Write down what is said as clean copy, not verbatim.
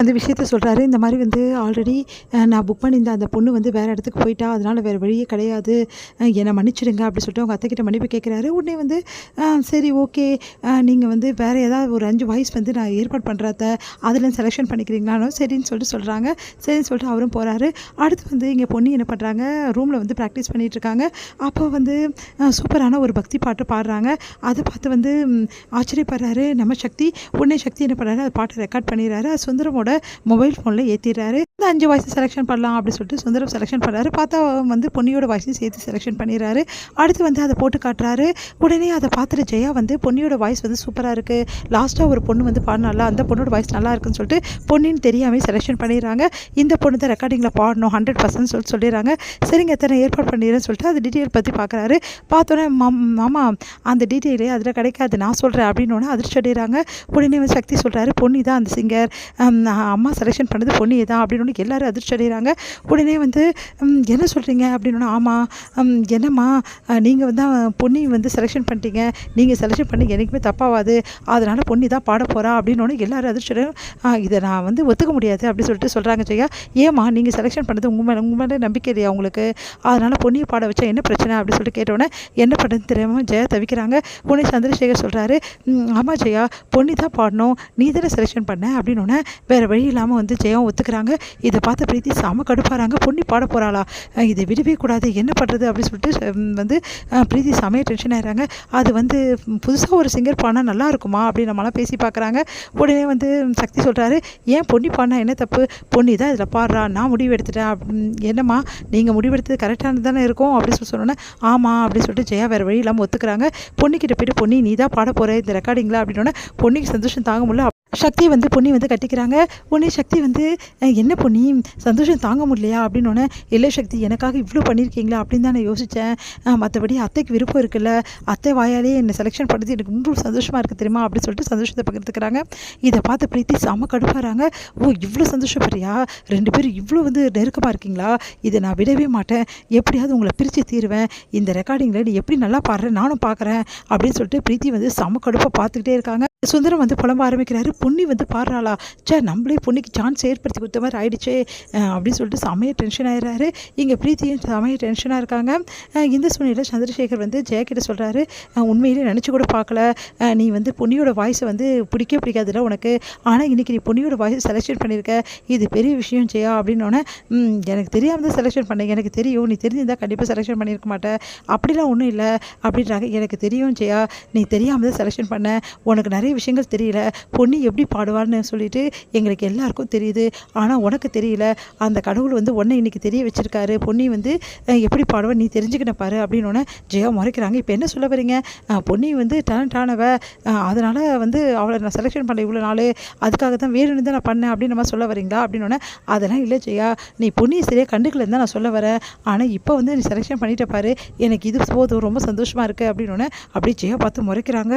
அந்த விஷயத்த சொல்றாரு. இந்த மாரி வந்து ஆல்ரெடி நான் புக் பண்ணியிருந்த அந்த பொண்ணு வந்து வேற இடத்துக்கு போயிட்டா. அதனால வேற வழியே கிடையாது. என்ன மன்னிச்சுடுங்க அப்டி சொல்லிட்டு அவங்க அத்தைக்கிட்ட மன்னிப்பு கேட்குறாரு. உடனே வந்து சரி ஓகே. நீங்க வந்து வேற ஏதாவது ஒரு 5 வாய்ஸ் வந்து நான் ஏற்பாடு பண்றேன் அத்த. அதுல செலக்ஷன் பண்ணிக்கிறீங்களான்னு சரின்னு சொல்லிட்டு சொல்றாங்க. சரின்னு சொல்லிட்டு அவரும் போறாரு. அடுத்து வந்து இங்க பொண்ணு என்ன பண்றாங்க, ரூம்ல வந்து பிராக்டிஸ் பண்ணிட்டு இருக்காங்க. அப்போ வந்து சூப்பரான ஒரு பக்தி பாட்டு பாடுறாங்க. அத பார்த்து வந்து ஆச்சரியப்படுறாரு நம்ம சக்தி. உடனே சக்தி என்ன பண்றாரு, அந்த பாட்ட ரெக்கார்ட் பண்ணிடுறாரு. சுந்தரமோட மொபைல் ஃபோன்ல ஏத்திடுறாரு. இந்த 5 வாய்ஸ் செலக்ஷன் பண்ணலாம் அப்படின்னு சொல்லிட்டு சுந்தரம் செலக்ஷன் பண்றாரு. பார்த்தா வந்து பொன்னியோட வாய்ஸையும் சேர்த்து செலக்ஷன் பண்ணிடுறாரு. அடுத்து வந்து அதை போட்டு காட்டுறாரு. உடனே அதை பார்த்துட்டு ஜெயா வந்து பொன்னியோட வாய்ஸ் வந்து சூப்பராக இருக்கு. லாஸ்ட்டாக ஒரு பொண்ணு வந்து பாடினால அந்த பொண்ணோட வாய்ஸ் நல்லா இருக்குன்னு சொல்லிட்டு பொன்னின்னு தெரியாமல் செலக்ஷன் பண்ணிடுறாங்க. இந்த பொண்ணு தான் ரெக்கார்டிங்கில் பாடணும் 100% சொல்லிட்டு சொல்லிடுறாங்க. சரிங்க எத்தனை ஏற்பாடு பண்ணிடுறேன்னு சொல்லிட்டு அது டீட்டெயில் பற்றி பார்க்குறாரு. பார்த்தோன்னே மாமா அந்த டீட்டெயிலே அதில் கிடைக்காது நான் சொல்கிறேன் அப்படின்னு அதிர்ச்சி அடைகிறாங்க. உடனே வந்து சக்தி சொல்கிறாரு பொன்னி தான் அந்த சிங்கர், அம்மா செலெக்ஷன் பண்ணது பொன்னி தான் அப்படின்னு எல்லோரும் அதிர்ச்சி அடைகிறாங்க. உடனே வந்து என்ன சொல்கிறீங்க அப்படின்னு ஆமாம் என்னம்மா நீங்கள் வந்து பொன்னி வந்து செலெக்ஷன் பண்ணிட்டீங்க, நீங்கள் செலெக்ஷன் பண்ணி என்றைக்குமே தப்பாகாது, அதனால் பொன்னி தான் பாட போகிறா அப்படின்னு எல்லோரும் அதிர்ச்சி இதை நான் வந்து ஒத்துக்க முடியாது அப்படின்னு சொல்லிட்டு சொல்கிறாங்க ஜெயா. ஏம்மா நீங்கள் செலெக்ஷன் பண்ணது உங்கள் மேலே நம்பிக்கை இல்லையா உங்களுக்கு, அதனால் பொன்னியை பாட வச்சா என்ன பிரச்சனை அப்படின்னு சொல்லிட்டு கேட்டோன்னே என்ன பண்ணுறதுன்னு தெரியாமல் ஜெயா தவிக்கிறாங்க. உடனே சந்திரசேகர் சொல்கிறாரு ஆமாம் ஜெயா பொன்னி தான் பாடணும், நீ தானே செலெக்ஷன் பண்ண அப்படின்னு வேறு வழி இல்லாமல் வந்து ஜெயாவும் ஒத்துக்கிறாங்க. இதை பார்த்து பிரீத்தி செம கடுப்பாகிறாங்க. பொன்னி பாட போகிறாளா, இதை விடவே கூடாது என்ன பண்ணுறது அப்படின்னு சொல்லிட்டு வந்து பிரீத்தி செமையாக டென்ஷன் ஆகிறாங்க. அது வந்து புதுசாக ஒரு சிங்கர் பாடினா நல்லா இருக்குமா அப்படின்னு நம்மளாம் பேசி பார்க்குறாங்க. உடனே வந்து சக்தி சொல்கிறாரு ஏன் பொன்னி பாடினா என்ன தப்பு, பொன்னி தான் இதில் பாடுறா, நான் முடிவு எடுத்துட்டேன், என்னம்மா நீங்கள் முடிவெடுத்தது கரெக்டானது தானே இருக்கும் அப்படின்னு சொல்லி சொன்னோன்னே ஆமாம் அப்படின்னு சொல்லிட்டு ஜெயா வேறு வழி இல்லாமல் ஒத்துக்கிறாங்க. பொன்னிக்கிட்ட போய்ட்டு பொன்னி நீ தான் பாட போகிற இந்த ரெக்கார்டிங்கில் அப்படின்னோடனே பொன்னிக்கு சந்தோஷம் தாங்க முடியல. சக்தி வந்து பொன்னி வந்து கட்டிக்கிறாங்க. உடனே சக்தி வந்து என்ன பொன்னி சந்தோஷம் தாங்க முடியலையா அப்படின்னோடனே இல்லை சக்தி எனக்காக இவ்வளோ பண்ணியிருக்கீங்களா அப்படின்னு தான் நான் யோசித்தேன், மற்றபடி அத்தைக்கு விருப்பம் இருக்குல்ல, அத்தை வாயாலே என்னை செலெக்ஷன் பண்ணுறது எனக்கு ரொம்ப சந்தோஷமாக இருக்குது தெரியுமா அப்படின்னு சொல்லிட்டு சந்தோஷத்தை பகிர்ந்துக்கிறாங்க. இதை பார்த்து பிரீத்தி செம கடுப்பாகிறாங்க. ஓ இவ்வளோ சந்தோஷப்படுறியா, 2 பேரும் இவ்வளோ வந்து நெருக்கமாக இருக்கீங்களா, இதை நான் விடவே மாட்டேன், எப்படியாவது உங்களை பிரித்து தீருவேன், இந்த ரெக்கார்டிங்கில் நீ எப்படி நல்லா பாடுற நானும் பார்க்குறேன் அப்படின்னு சொல்லிட்டு பிரீத்தி வந்து செம கடுப்பாக பார்த்துக்கிட்டே இருக்காங்க. சுந்தரம் வந்து புலம்ப ஆரம்பிக்கிறாரு. பொன்னி வந்து பாடுறாளா, நம்மளே பொன்னிக்கு சான்ஸ் ஏற்படுத்தி கொடுத்த மாதிரி ஆயிடுச்சே அப்படின்னு சொல்லிட்டு செமையாக டென்ஷன் ஆகிடுறாரு. இங்கே பிரீத்தியும் செமையாக டென்ஷனாக இருக்காங்க. இந்த சூழ்நிலையில் சந்திரசேகர் வந்து ஜெயக்கிட்ட சொல்கிறாரு உண்மையிலே நினச்சி கூட பார்க்கல, நீ வந்து பொன்னியோட வாய்ஸை வந்து பிடிக்காதுல்ல உனக்கு, ஆனால் இன்றைக்கி நீ பொன்னியோட வாய்ஸை செலெக்ஷன் பண்ணியிருக்க, இது பெரிய விஷயம் ஜெயா அப்படின்னோடனே எனக்கு தெரியாமல் தான் செலெக்ஷன் பண்ணேன், எனக்கு தெரியும் நீ தெரிஞ்சிருந்தால் கண்டிப்பாக செலெக்ஷன் பண்ணியிருக்க மாட்டேன், அப்படிலாம் ஒன்றும் இல்லை அப்படின்றாங்க. எனக்கு தெரியும் ஜெயா நீ தெரியாமல் தான் செலெக்ஷன் பண்ண, உனக்கு நிறைய விஷயங்கள் தெரியல, பொன்னி எப்படி பாடுவார்னு சொல்லிட்டு எங்களுக்கு எல்லாருக்கும் தெரியுது, ஆனால் உனக்கு தெரியல, அந்த கடவுள் வந்து உன்னை இன்னைக்கு தெரிய வச்சிருக்காரு, பொன்னி வந்து எப்படி பாடுவா நீ தெரிஞ்சுக்கின பாரு அப்படின்னு ஜெயா முறைக்கிறாங்க. இப்போ என்ன சொல்ல வரீங்க, பொன்னி வந்து டேலண்டானவ, அதனால் வந்து அவளை நான் செலெக்ஷன் பண்ண இவ்வளோ நாள், அதுக்காக தான் வேணும்னு தான் நான் பண்ணேன் அப்படின்னு நம்ம சொல்ல வரீங்களா அப்படின்னு அதெல்லாம் இல்லை ஜெயா, நீ பொன்னியை சரியாக கண்டுக்கலன்னு தான் நான் சொல்ல வரேன், ஆனால் இப்போ வந்து நீ செலெக்ஷன் பண்ணிட்ட பாரு, எனக்கு இது போதும் ரொம்ப சந்தோஷமாக இருக்குது அப்படின்னு அப்படியே ஜெயா பார்த்து முறைக்கிறாங்க.